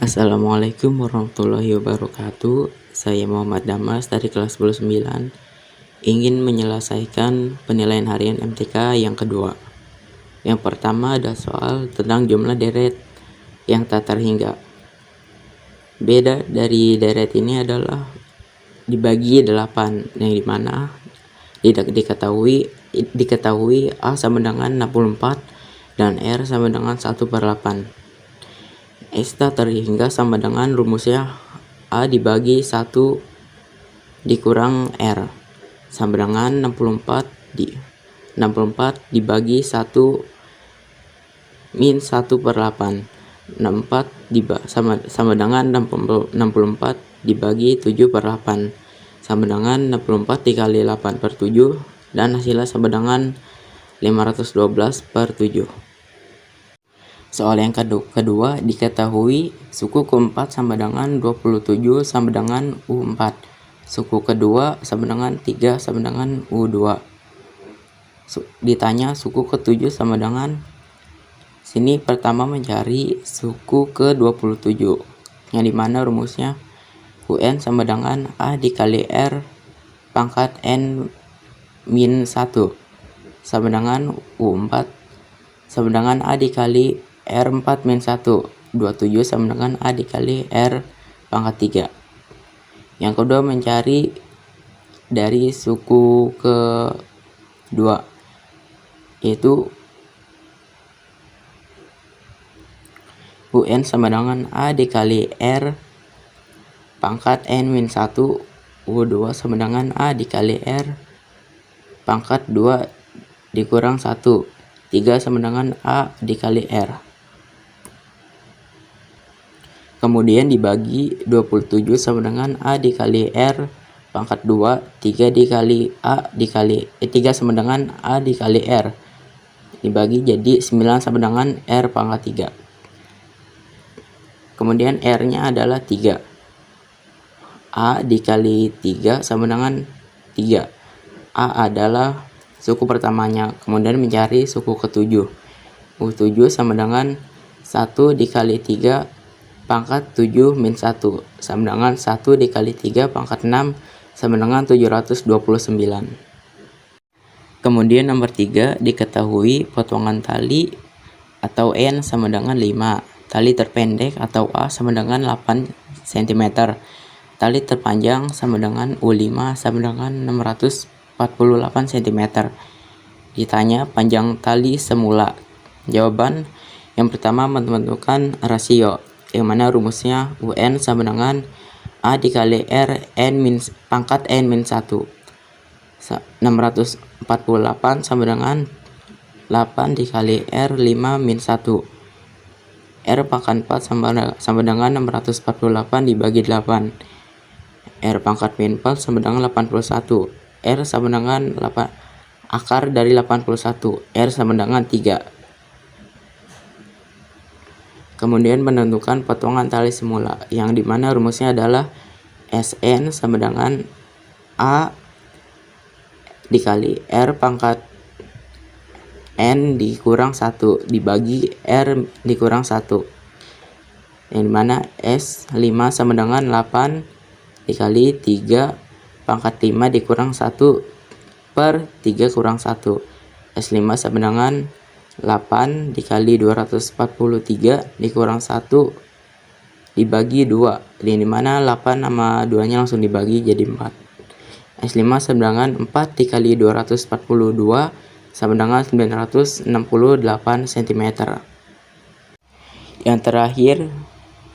Assalamualaikum warahmatullahi wabarakatuh. Saya Muhammad Damas dari kelas 9 ingin menyelesaikan penilaian harian MTK yang kedua. Yang pertama ada soal tentang jumlah deret yang tak terhingga. Beda dari deret ini adalah dibagi 8, yang dimana diketahui A sama dengan 64 dan R sama dengan 1/8. X tak terhingga sama dengan rumusnya A dibagi 1 dikurang R sama dengan 64 dibagi 1 min 1/8. 64 sama dengan 64 dibagi 7/8 sama dengan 64 dikali 8/7 dan hasilnya sama dengan 512/7. Soal yang kedua diketahui suku keempat sama dengan 27 sama dengan U4. Suku kedua sama dengan 3 sama dengan U2. Ditanya suku ke-7 sama dengan, sini pertama mencari suku ke-27, yang dimana rumusnya UN sama dengan A dikali R pangkat N min 1 sama dengan U4 sama dengan A dikali R4 min 1, 27 sama dengan A dikali R pangkat 3. Yang kedua mencari dari suku ke-2, yaitu UN sama dengan A dikali R pangkat N min 1, U2 sama dengan A dikali R pangkat 2 dikurang 1, 3 sama dengan A dikali R. Kemudian dibagi 27 sama dengan A dikali R pangkat 2, 3 dikali A dikali 3 sama dengan A dikali R. Dibagi jadi 9 sama dengan R pangkat 3. Kemudian R-nya adalah 3. A dikali 3 sama dengan 3. A adalah suku pertamanya. Kemudian mencari suku ke-7. U7 sama dengan 1 dikali 3 pangkat 7 min 1 sama dengan 1 dikali 3 pangkat 6 sama dengan 729. Kemudian nomor 3 diketahui potongan tali atau N sama dengan 5. Tali terpendek atau A sama dengan 8 cm. Tali terpanjang sama dengan U5 sama dengan 648 cm. Ditanya panjang tali semula. Jawaban yang pertama menentukan rasio, yang mana rumusnya UN sama dengan A dikali R N min pangkat N min 1. 648 sama dengan 8 dikali R 5 min 1. R pangkat 4 sama dengan 648 dibagi 8. R pangkat min 4 sama dengan 81. R sama dengan 8 akar dari 81. R sama dengan 3. Kemudian menentukan potongan tali semula, yang dimana rumusnya adalah SN sama dengan A dikali R pangkat N dikurang 1 dibagi R dikurang 1, yang dimana S5 sama dengan 8 dikali 3 pangkat 5 dikurang 1 per 3 kurang 1. S5 sama dengan 8 dikali 243 dikurang 1 dibagi 2, yang dimana 8 sama 2 nya langsung dibagi jadi 4. S5 sama dengan 4 dikali 242 sama dengan 968 cm. Yang terakhir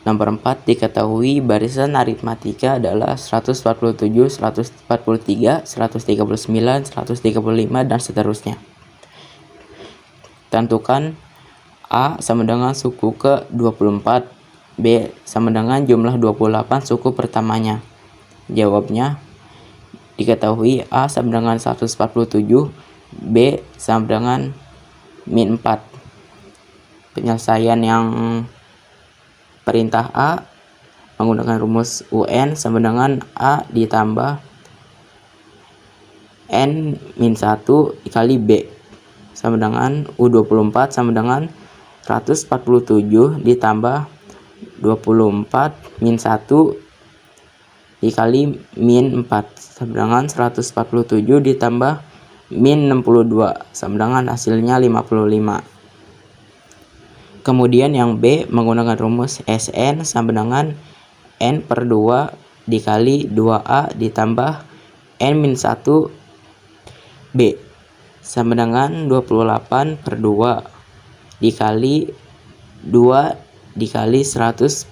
nomor 4 diketahui barisan aritmatika adalah 147, 143, 139, 135 dan seterusnya. Tentukan A sama dengan suku ke-24, B sama dengan jumlah 28 suku pertamanya. Jawabnya diketahui A sama dengan 147, B sama dengan min 4. Penyelesaian yang perintah A menggunakan rumus UN sama dengan A ditambah N min 1 dikali B sama dengan U24 sama dengan 147 ditambah 24 min 1 dikali min 4 sama dengan 147 ditambah min 62 sama dengan hasilnya 55. Kemudian yang B menggunakan rumus Sn sama dengan n per 2 dikali 2A ditambah n min 1 B sama dengan 28 per 2 dikali 2 dikali 147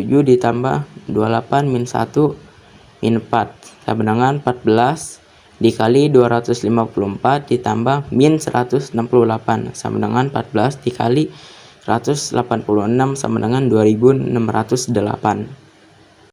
ditambah 28 min 1 min 4 sama dengan 14 dikali 254 ditambah min 168 sama dengan 14 dikali 186 sama dengan 2608.